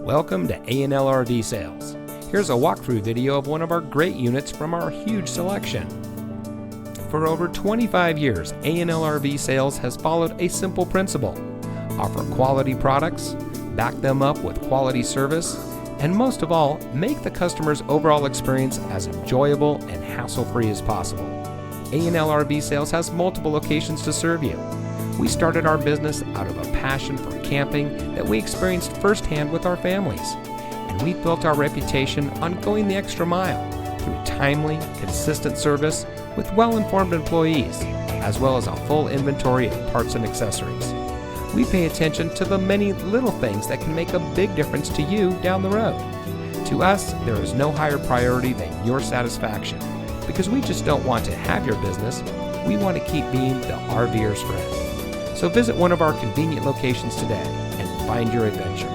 Welcome to A&L RV Sales. Here's a walkthrough video of one of our great units from our huge selection. For over 25 years, A&L RV Sales has followed a simple principle: offer quality products, back them up with quality service, and most of all, make the customer's overall experience as enjoyable and hassle-free as possible. A&L RV Sales has multiple locations to serve you. We started our business out of a passion for camping that we experienced firsthand with our families, and we built our reputation on going the extra mile through timely, consistent service with well-informed employees, as well as a full inventory of parts and accessories. We pay attention to the many little things that can make a big difference to you down the road. To us, there is no higher priority than your satisfaction, because we just don't want to have your business, we want to keep being the RVer's friend. So visit one of our convenient locations today and find your adventure.